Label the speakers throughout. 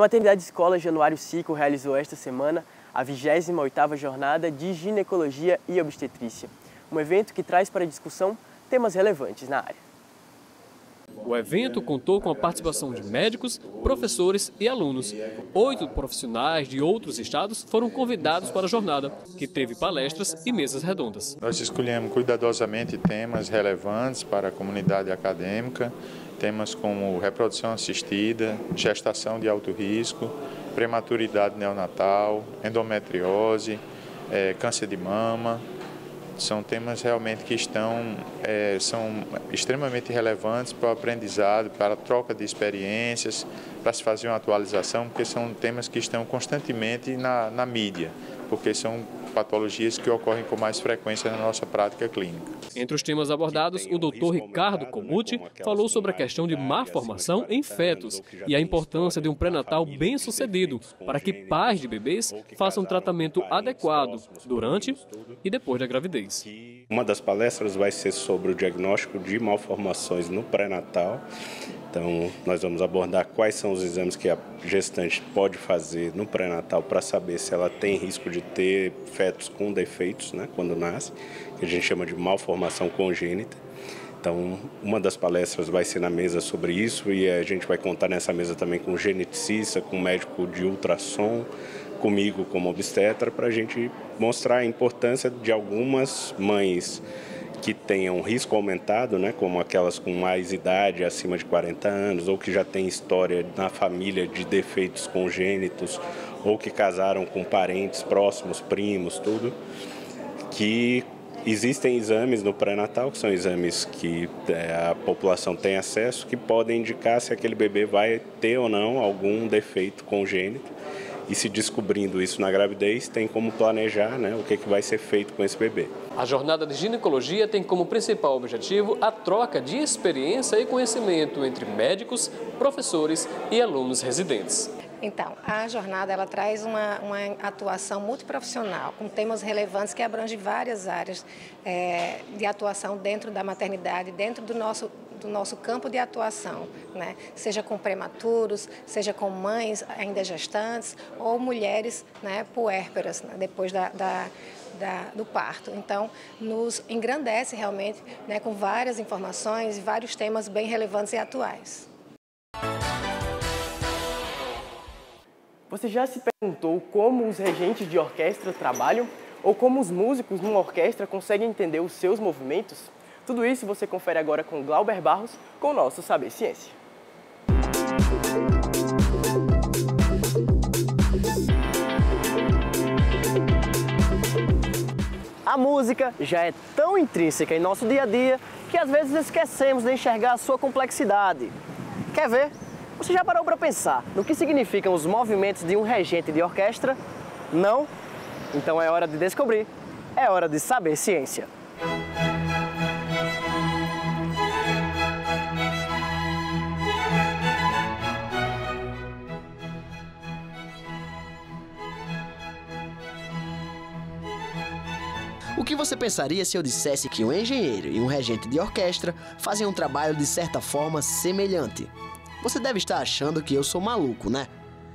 Speaker 1: A Maternidade Escola Januário Cico realizou esta semana a 28ª Jornada de Ginecologia e Obstetrícia, um evento que traz para discussão temas relevantes na área.
Speaker 2: O evento contou com a participação de médicos, professores e alunos. 8 profissionais de outros estados foram convidados para a jornada, que teve palestras e mesas redondas.
Speaker 3: Nós escolhemos cuidadosamente temas relevantes para a comunidade acadêmica, temas como reprodução assistida, gestação de alto risco, prematuridade neonatal, endometriose, câncer de mama. São temas realmente que são extremamente relevantes para o aprendizado, para a troca de experiências, para se fazer uma atualização, porque são temas que estão constantemente na mídia, porque são patologias que ocorrem com mais frequência na nossa prática clínica.
Speaker 2: Entre os temas abordados, o Dr. Ricardo Comuti falou sobre a questão de má formação em fetos e a importância de um pré-natal bem-sucedido para que pais de bebês façam um tratamento adequado durante e depois da gravidez.
Speaker 4: Uma das palestras vai ser sobre o diagnóstico de malformações no pré-natal. Então, nós vamos abordar quais são os exames que a gestante pode fazer no pré-natal para saber se ela tem risco de ter fetos com defeitos, né, quando nasce, que a gente chama de malformação congênita. Então, uma das palestras vai ser na mesa sobre isso e a gente vai contar nessa mesa também com geneticista, com médico de ultrassom, comigo como obstetra, para a gente mostrar a importância de algumas mães que tenham risco aumentado, né, como aquelas com mais idade, acima de 40 anos, ou que já têm história na família de defeitos congênitos, ou que casaram com parentes próximos, primos, tudo, que existem exames no pré-natal, que são exames que a população tem acesso, que podem indicar se aquele bebê vai ter ou não algum defeito congênito. E se descobrindo isso na gravidez, tem como planejar, né, o que vai ser feito com esse bebê.
Speaker 2: A jornada de ginecologia tem como principal objetivo a troca de experiência e conhecimento entre médicos, professores e alunos residentes.
Speaker 5: Então, a jornada ela traz uma atuação multiprofissional, com temas relevantes que abrangem várias áreas de atuação dentro da maternidade, dentro do nosso campo de atuação, né? Seja com prematuros, seja com mães ainda gestantes ou mulheres, né, puérperas, né, depois do parto. Então, nos engrandece realmente, né, com várias informações e vários temas bem relevantes e atuais.
Speaker 1: Você já se perguntou como os regentes de orquestra trabalham? Ou como os músicos numa orquestra conseguem entender os seus movimentos? Tudo isso você confere agora com Glauber Barros, com o nosso Saber Ciência.
Speaker 6: A música já é tão intrínseca em nosso dia a dia que às vezes esquecemos de enxergar a sua complexidade. Quer ver? Você já parou para pensar no que significam os movimentos de um regente de orquestra? Não? Então é hora de descobrir. É hora de saber ciência. O que você pensaria se eu dissesse que um engenheiro e um regente de orquestra fazem um trabalho de certa forma semelhante? Você deve estar achando que eu sou maluco, né?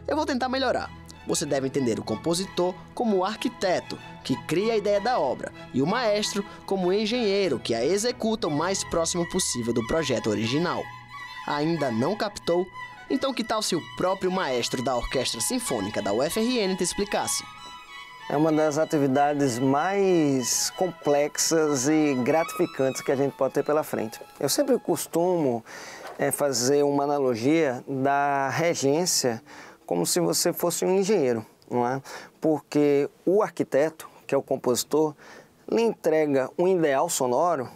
Speaker 6: Eu vou tentar melhorar. Você deve entender o compositor como o arquiteto, que cria a ideia da obra, e o maestro como o engenheiro, que a executa o mais próximo possível do projeto original. Ainda não captou? Então que tal se o próprio maestro da Orquestra Sinfônica da UFRN te explicasse? É uma das atividades mais complexas e gratificantes que a gente pode ter pela frente. Eu sempre costumo fazer uma analogia da regência como se você fosse um engenheiro, não é? Porque o arquiteto, que é o compositor, lhe entrega um ideal sonoro,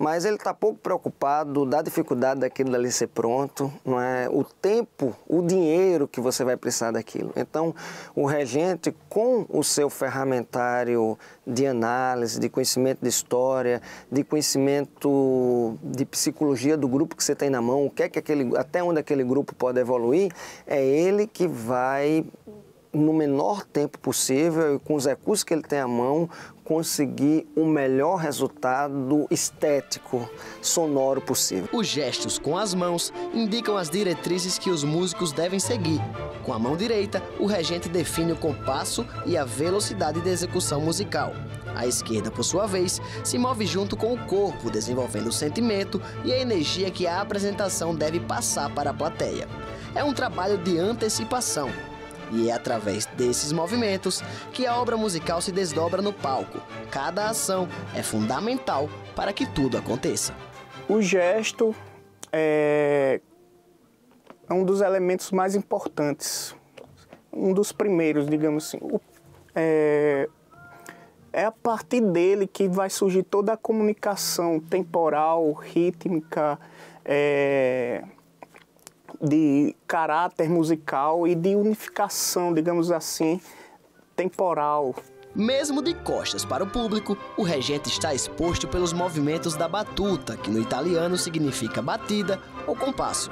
Speaker 6: mas ele está pouco preocupado da dificuldade daquilo dali ser pronto, não é? O tempo, o dinheiro que você vai precisar daquilo. Então, o regente, com o seu ferramentário de análise, de conhecimento de história, de conhecimento de psicologia do grupo que você tem na mão, até onde aquele grupo pode evoluir, é ele que vai, no menor tempo possível e com os recursos que ele tem à mão, conseguir o melhor resultado estético, sonoro possível. Os gestos com as mãos indicam as diretrizes que os músicos devem seguir, Com a mão direita, o regente define o compasso e a velocidade de execução musical. A esquerda, por sua vez, se move junto com o corpo, desenvolvendo o sentimento e a energia que a apresentação deve passar para a plateia. É um trabalho de antecipação. E é através desses movimentos que a obra musical se desdobra no palco. Cada ação é fundamental para que tudo aconteça.
Speaker 7: O gesto é um dos elementos mais importantes, um dos primeiros, digamos assim. É a partir dele que vai surgir toda a comunicação temporal, rítmica, de caráter musical e de unificação, digamos assim, temporal.
Speaker 6: Mesmo de costas para o público, o regente está exposto pelos movimentos da batuta, que no italiano significa batida ou compasso.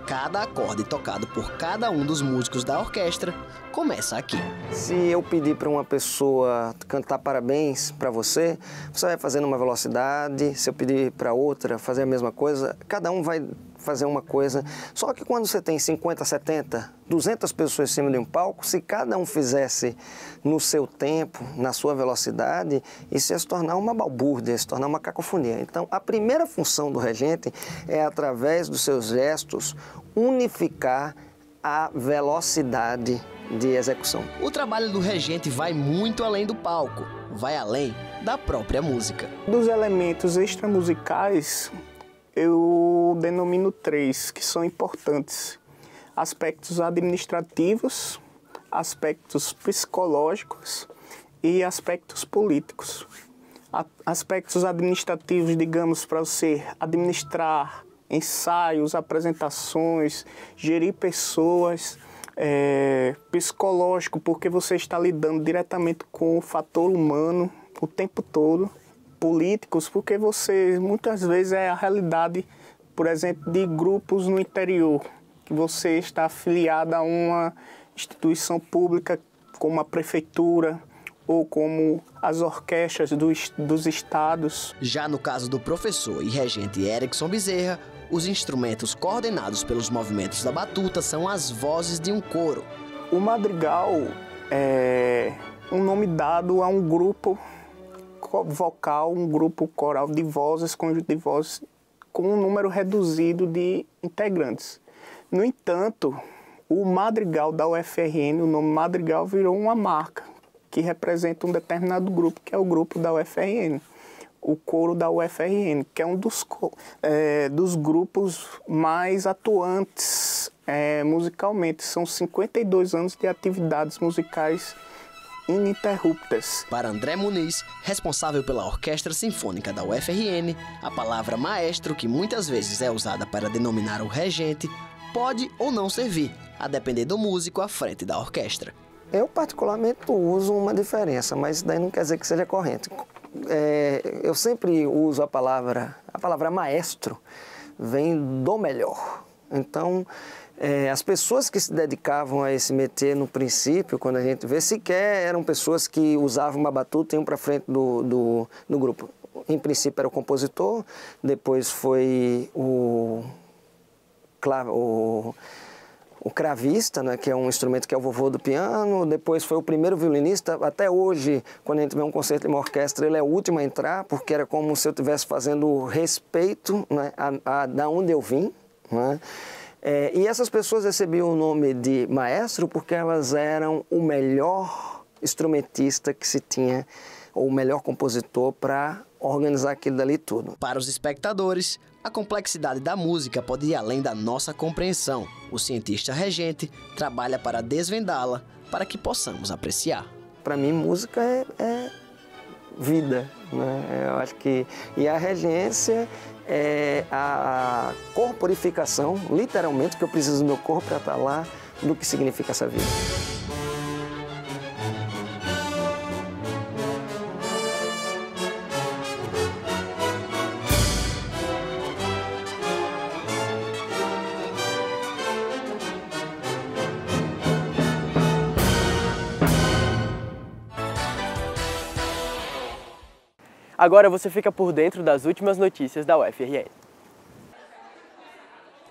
Speaker 6: Cada acorde tocado por cada um dos músicos da orquestra começa aqui.
Speaker 8: Se eu pedir para uma pessoa cantar parabéns para você, você vai fazer numa velocidade. Se eu pedir para outra fazer a mesma coisa, cada um vai fazer uma coisa. Só que quando você tem 50, 70, 200 pessoas em cima de um palco, se cada um fizesse no seu tempo, na sua velocidade, isso ia se tornar uma balbúrdia, ia se tornar uma cacofonia. Então, a primeira função do regente é, através dos seus gestos, unificar a velocidade de execução.
Speaker 6: O trabalho do regente vai muito além do palco, vai além da própria música.
Speaker 7: Dos elementos extramusicais, eu denomino 3, que são importantes. Aspectos administrativos, aspectos psicológicos e aspectos políticos. Aspectos administrativos, digamos, para você administrar ensaios, apresentações, gerir pessoas. Psicológico, porque você está lidando diretamente com o fator humano o tempo todo. Políticos, porque você muitas vezes é a realidade, por exemplo, de grupos no interior, que você está afiliado a uma instituição pública como a prefeitura ou como as orquestras dos estados.
Speaker 6: Já no caso do professor e regente Erickson Bezerra, os instrumentos coordenados pelos movimentos da batuta são as vozes de um coro.
Speaker 7: O madrigal é um nome dado a um grupo vocal, um grupo coral de vozes, conjunto de vozes, com um número reduzido de integrantes. No entanto, o madrigal da UFRN, o nome madrigal, virou uma marca que representa um determinado grupo, que é o grupo da UFRN. O coro da UFRN, que é um dos grupos mais atuantes musicalmente. São 52 anos de atividades musicais ininterruptas.
Speaker 6: Para André Muniz, responsável pela Orquestra Sinfônica da UFRN, a palavra maestro, que muitas vezes é usada para denominar o regente, pode ou não servir, a depender do músico à frente da orquestra.
Speaker 8: Eu, particularmente, uso uma diferença, mas isso daí não quer dizer que seja correto. Eu sempre uso a palavra maestro, vem do melhor. Então, as pessoas que se dedicavam a esse métier no princípio, quando a gente vê, sequer eram pessoas que usavam uma batuta e iam para frente do grupo. Em princípio era o compositor, depois foi o cravista, né, que é um instrumento que é o vovô do piano, depois foi o primeiro violinista. Até hoje, quando a gente vê um concerto de uma orquestra, ele é o último a entrar, porque era como se eu estivesse fazendo respeito, né, da onde eu vim, né? E essas pessoas recebiam o nome de maestro porque elas eram o melhor instrumentista que se tinha, ou o melhor compositor para organizar aquilo dali tudo.
Speaker 6: Para os espectadores, a complexidade da música pode ir além da nossa compreensão. O cientista regente trabalha para desvendá-la, para que possamos apreciar.
Speaker 8: Para mim, música é vida, né? Eu acho que... E a regência é a corporificação, literalmente, que eu preciso do meu corpo para estar lá, do que significa essa vida.
Speaker 1: Agora você fica por dentro das últimas notícias da UFRN.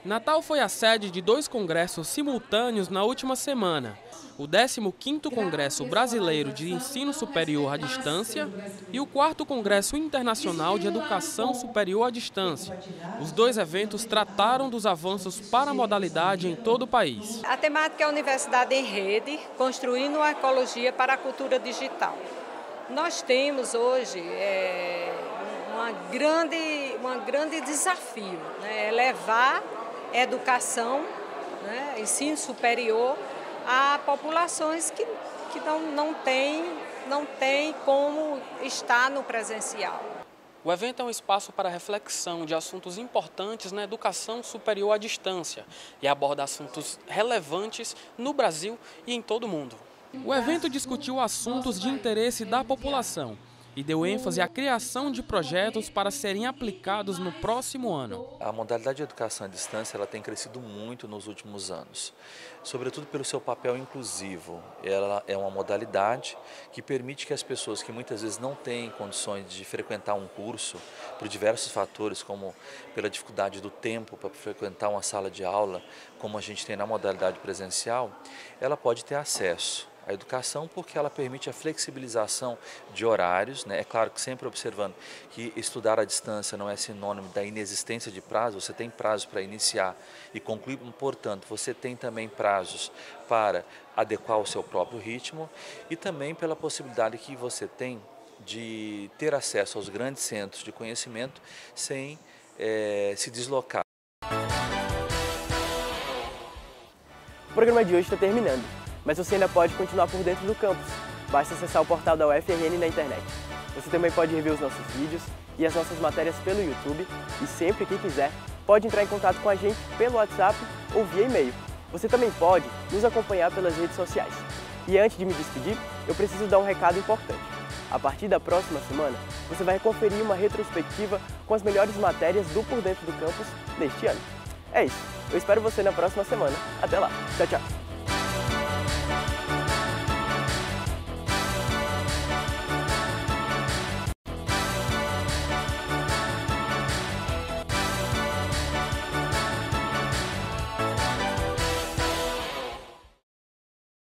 Speaker 9: Natal foi a sede de 2 congressos simultâneos na última semana. O 15º Congresso Brasileiro de Ensino Superior à Distância e o 4º Congresso Internacional de Educação Superior à Distância. Os 2 eventos trataram dos avanços para a modalidade em todo o país.
Speaker 10: A temática é a Universidade em Rede, construindo a ecologia para a cultura digital. Nós temos hoje um grande desafio, né? Levar educação, né? Ensino superior a populações que não têm como estar no presencial.
Speaker 9: O evento é um espaço para reflexão de assuntos importantes na educação superior à distância e aborda assuntos relevantes no Brasil e em todo o mundo. O evento discutiu assuntos de interesse da população e deu ênfase à criação de projetos para serem aplicados no próximo ano.
Speaker 11: A modalidade de educação à distância ela tem crescido muito nos últimos anos, sobretudo pelo seu papel inclusivo. Ela é uma modalidade que permite que as pessoas que muitas vezes não têm condições de frequentar um curso, por diversos fatores, como pela dificuldade do tempo para frequentar uma sala de aula, como a gente tem na modalidade presencial, ela pode ter acesso à educação porque ela permite a flexibilização de horários, né? É claro que sempre observando que estudar à distância não é sinônimo da inexistência de prazo, você tem prazo para iniciar e concluir, portanto, você tem também prazos para adequar o seu próprio ritmo e também pela possibilidade que você tem de ter acesso aos grandes centros de conhecimento sem se deslocar.
Speaker 1: O programa de hoje está terminando, mas você ainda pode continuar por dentro do campus. Basta acessar o portal da UFRN na internet. Você também pode rever os nossos vídeos e as nossas matérias pelo YouTube e sempre que quiser, pode entrar em contato com a gente pelo WhatsApp ou via e-mail. Você também pode nos acompanhar pelas redes sociais. E antes de me despedir, eu preciso dar um recado importante. A partir da próxima semana, você vai conferir uma retrospectiva com as melhores matérias do Por Dentro do Campus neste ano. É isso, eu espero você na próxima semana. Até lá, tchau, tchau!